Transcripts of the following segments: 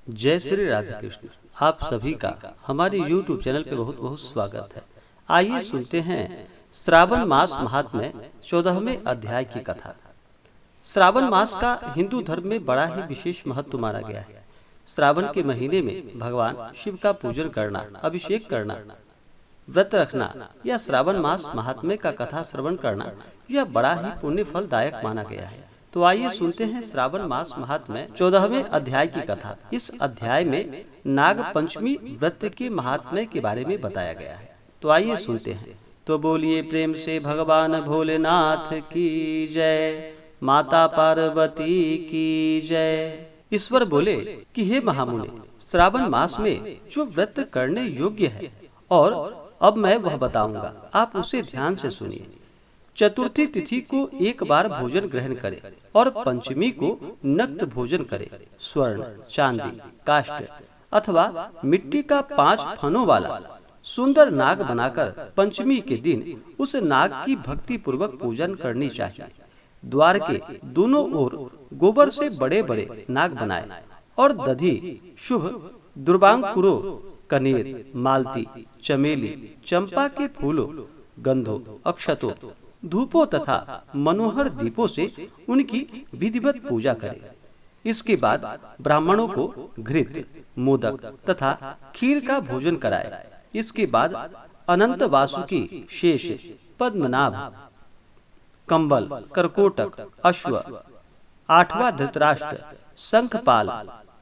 जय श्री राधा कृष्ण। आप सभी का हमारे YouTube चैनल पे बहुत बहुत स्वागत है। आइए सुनते हैं श्रावण मास महात्म्य 14वें अध्याय की कथा। श्रावण मास का हिंदू धर्म में बड़ा ही विशेष महत्व माना गया है। श्रावण के महीने में भगवान शिव का पूजन करना, अभिषेक करना, व्रत रखना या श्रावण मास महात्म्य का कथा श्रवण करना यह बड़ा ही पुण्य फलदायक माना गया है। तो आइए सुनते हैं श्रावण मास महात्म्य 14वें अध्याय की कथा। इस अध्याय में नाग पंचमी व्रत के महात्म्य के बारे में बताया गया है। तो आइए सुनते हैं। तो बोलिए प्रेम से भगवान भोलेनाथ की जय, माता पार्वती की जय। ईश्वर बोले कि हे महामुनि, श्रावण मास में जो व्रत करने योग्य है और अब मैं वह बताऊंगा, आप उसे ध्यान से सुनिए। चतुर्थी तिथि को एक बार भोजन ग्रहण करें और पंचमी को नक्त भोजन करें। स्वर्ण, चांदी, काष्ठ अथवा मिट्टी का 5 फनों वाला सुंदर नाग बनाकर पंचमी के दिन उस नाग की भक्ति पूर्वक पूजन करनी चाहिए। द्वार के दोनों ओर गोबर से बड़े बड़े नाग बनाएं और दधी, शुभ, दुर्वांकुरों, कनेर, मालती, चमेली, चंपा के फूलों, गंधों, अक्षतों, धूपों तथा मनोहर दीपों से उनकी विधिवत पूजा करें। इसके बाद ब्राह्मणों को घृत, मोदक तथा खीर का भोजन कराए। इसके बाद अनंत वासुकी, शेष, पद्मनाभ, कंबल, करकोटक, अश्व, 8वां धृतराष्ट्र, शंखपाल,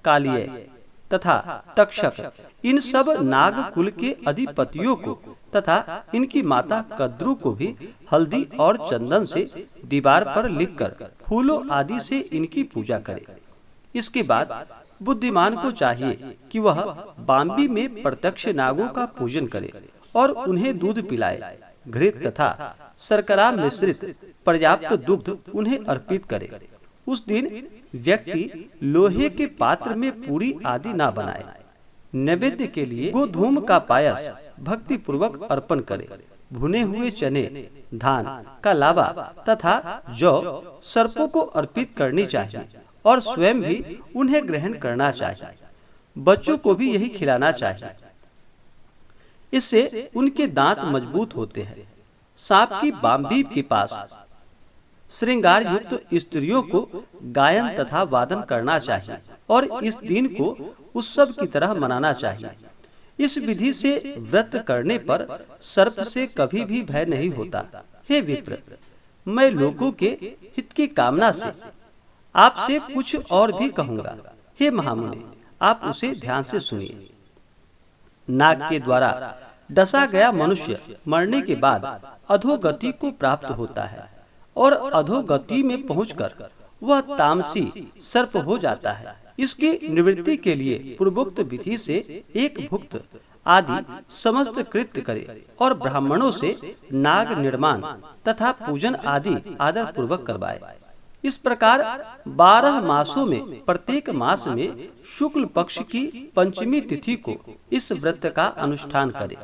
कालिय तथा तक्षक, इन सब नाग कुल के अधिपतियों को तथा इनकी माता कद्रू को भी हल्दी और चंदन से दीवार पर लिखकर फूलों आदि से इनकी पूजा करे। इसके बाद बुद्धिमान को चाहिए कि वह बाम्बी में प्रत्यक्ष नागों का पूजन करे और उन्हें दूध पिलाए। घृत तथा शर्करा मिश्रित पर्याप्त दुग्ध उन्हें अर्पित करे। उस दिन व्यक्ति लोहे के पात्र में पूरी आदि ना बनाए। नैवेद्य के लिए गोधूम का पायस भक्ति पूर्वक अर्पण करे। भुने हुए चने, धान का लावा तथा जौ सर्पों को अर्पित करनी चाहिए और स्वयं भी उन्हें ग्रहण करना चाहिए। बच्चों को भी यही खिलाना चाहिए। इससे उनके दांत मजबूत होते हैं। सांप की बाम्बी के पास श्रृंगार युक्त स्त्रियों को गायन तथा वादन करना चाहिए और इस दिन को उत्सव की तरह मनाना चाहिए। इस विधि से व्रत करने पर सर्प से कभी भी भय नहीं होता। हे विप्र, मैं लोगों के हित की कामना से आपसे कुछ और भी कहूँगा। हे महामुनि, आप उसे ध्यान से सुनिए। नाग के द्वारा डसा गया मनुष्य मरने के बाद अधोगति को प्राप्त होता है और अधोगति में पहुंचकर वह तामसी सर्प हो जाता है। इसकी निवृत्ति के लिए पूर्वोक्त विधि से एक भुक्त आदि समस्त कृत्य करे और ब्राह्मणों से नाग निर्माण तथा पूजन आदि आदर पूर्वक करवाए। इस प्रकार 12 मासों में प्रत्येक मास में शुक्ल पक्ष की पंचमी तिथि को इस व्रत का अनुष्ठान करे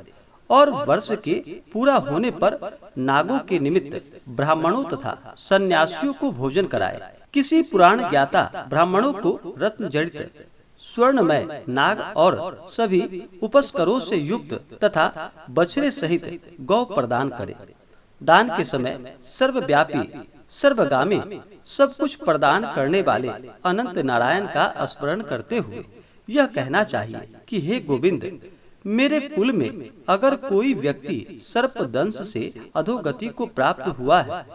और वर्ष के पूरा होने पर नागों के निमित्त ब्राह्मणों तथा सन्यासियों को भोजन कराए। किसी पुराण ज्ञाता ब्राह्मणों को रत्न जड़ित स्वर्णमय नाग और सभी उपस्करों से युक्त तथा बछड़े सहित गौ प्रदान करे। दान के समय सर्वव्यापी, सर्वगामी, सब कुछ प्रदान करने वाले अनंत नारायण का स्मरण करते हुए यह कहना चाहिए कि हे गोविंद, मेरे कुल में अगर कोई व्यक्ति सर्प दंश से अधोगति को प्राप्त हुआ है,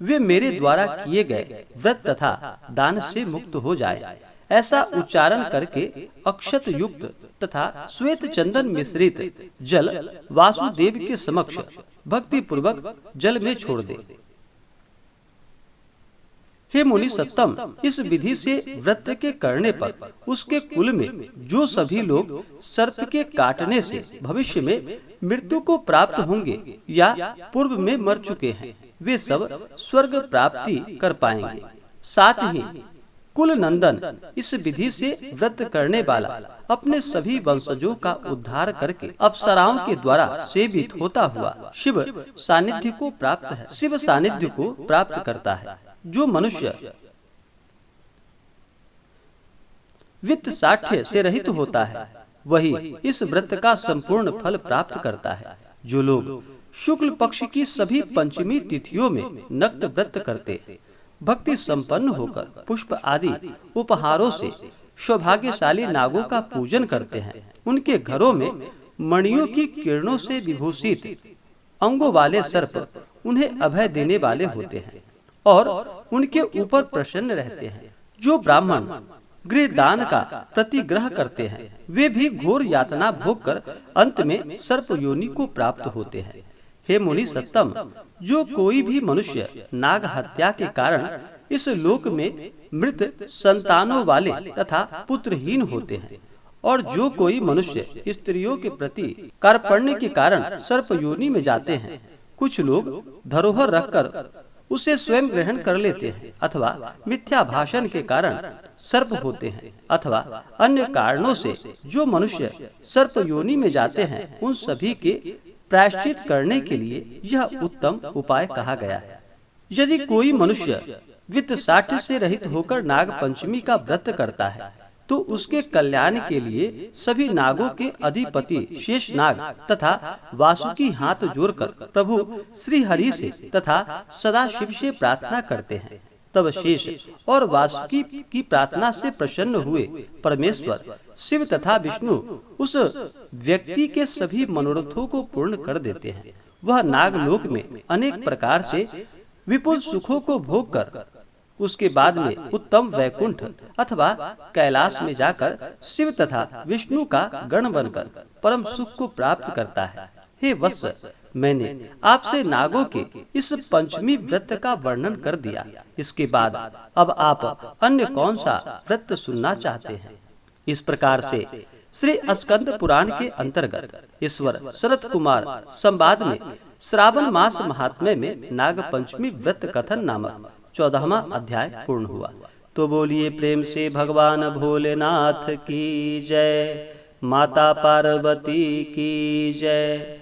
वे मेरे द्वारा किए गए व्रत तथा दान से मुक्त हो जाए। ऐसा उच्चारण करके अक्षत युक्त तथा श्वेत चंदन मिश्रित जल वासुदेव के समक्ष भक्ति पूर्वक जल में छोड़ दे। हे मुनि सत्तम, इस विधि से व्रत के करने पर उसके कुल में जो सभी लोग सर्प के काटने से भविष्य में मृत्यु को प्राप्त होंगे या पूर्व में मर चुके हैं, वे सब स्वर्ग प्राप्ति कर पाएंगे। साथ ही कुल नंदन इस विधि से व्रत करने वाला अपने सभी वंशजों का उद्धार करके अप्सराओं के द्वारा सेवित होता हुआ शिव सानिध्य को प्राप्त है, शिव सानिध्य को प्राप्त करता है। जो मनुष्य वित्त साठ्य से रहित होता है वही इस व्रत का संपूर्ण फल प्राप्त करता है। जो लोग शुक्ल पक्ष की सभी पंचमी तिथियों में नक्त व्रत करते, भक्ति संपन्न होकर पुष्प आदि उपहारों से सौभाग्यशाली नागों का पूजन करते हैं, उनके घरों में मणियों की किरणों से विभूषित अंगों वाले सर्प उन्हें अभय देने वाले होते हैं और उनके ऊपर प्रसन्न रहते हैं। जो ब्राह्मण गृह दान का प्रतिग्रह करते हैं वे भी घोर यातना भोग कर अंत में सर्प योनि को प्राप्त होते हैं। हे मुनि सत्तम, जो कोई भी मनुष्य नाग हत्या के कारण इस लोक में मृत संतानों वाले तथा पुत्रहीन होते हैं, और जो कोई मनुष्य स्त्रियों के प्रति कार्पण्य के कारण सर्प योनि में जाते हैं, कुछ लोग धरोहर रखकर उसे स्वयं ग्रहण कर लेते हैं, अथवा मिथ्या भाषण के कारण सर्प होते हैं, अथवा अन्य कारणों से जो मनुष्य सर्प योनि में जाते हैं, उन सभी के प्रायश्चित करने के लिए यह उत्तम उपाय कहा गया है। यदि कोई मनुष्य वित्त साठ्य से रहित होकर नाग पंचमी का व्रत करता है तो उसके कल्याण के लिए सभी नागों के अधिपति शेष नाग तथा वासुकी हाथ जोड़कर प्रभु श्री हरि से तथा सदा शिव से प्रार्थना करते हैं। तब शेष और वासुकी की प्रार्थना से प्रसन्न हुए परमेश्वर शिव तथा विष्णु उस व्यक्ति के सभी मनोरथों को पूर्ण कर देते हैं। वह नागलोक में अनेक प्रकार से विपुल सुखों को भोग कर उसके बाद में उत्तम वैकुंठ अथवा कैलाश में जाकर शिव तथा विष्णु का गण बनकर परम सुख को प्राप्त करता है। हे वत्स, मैंने आपसे नागों के इस पंचमी व्रत का वर्णन कर दिया। इसके बाद अब आप अन्य कौन सा व्रत सुनना चाहते हैं? इस प्रकार से श्री स्कंद पुराण के अंतर्गत ईश्वर शरत कुमार संवाद में श्रावण मास महात्म्य में नाग पंचमी व्रत कथन नामक 14वां अध्याय पूर्ण हुआ। तो बोलिए प्रेम से भगवान भोलेनाथ की जय, माता पार्वती की जय।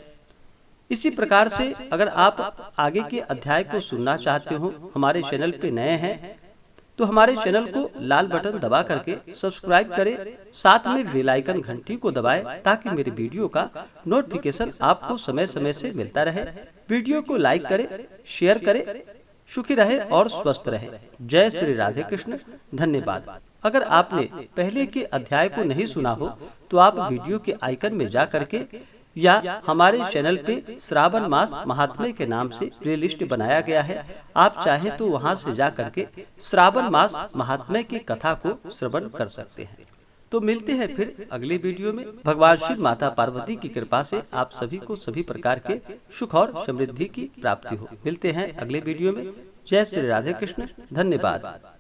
इसी प्रकार से अगर आप आगे के अध्याय को सुनना चाहते हो, हमारे चैनल पे नए हैं तो हमारे चैनल को लाल बटन दबा करके सब्सक्राइब करें, साथ में बेल आइकन घंटी को दबाएं ताकि मेरे वीडियो का नोटिफिकेशन आपको समय समय से मिलता रहे। वीडियो को लाइक करें, शेयर करें। सुखी रहे और स्वस्थ रहे। जय श्री राधे कृष्ण। धन्यवाद। अगर आपने पहले के अध्याय को नहीं सुना हो तो आप वीडियो के आइकन में जा करके या हमारे चैनल पे श्रावण मास महात्म्य के नाम से प्लेलिस्ट बनाया गया है, आप चाहें तो वहां से जा करके श्रावण मास महात्म्य की कथा को श्रवण कर सकते हैं। तो मिलते हैं फिर अगले वीडियो में। भगवान शिव माता पार्वती की कृपा से आप सभी को सभी प्रकार के सुख और समृद्धि की प्राप्ति हो। मिलते हैं अगले वीडियो में। जय श्री राधे कृष्ण। धन्यवाद।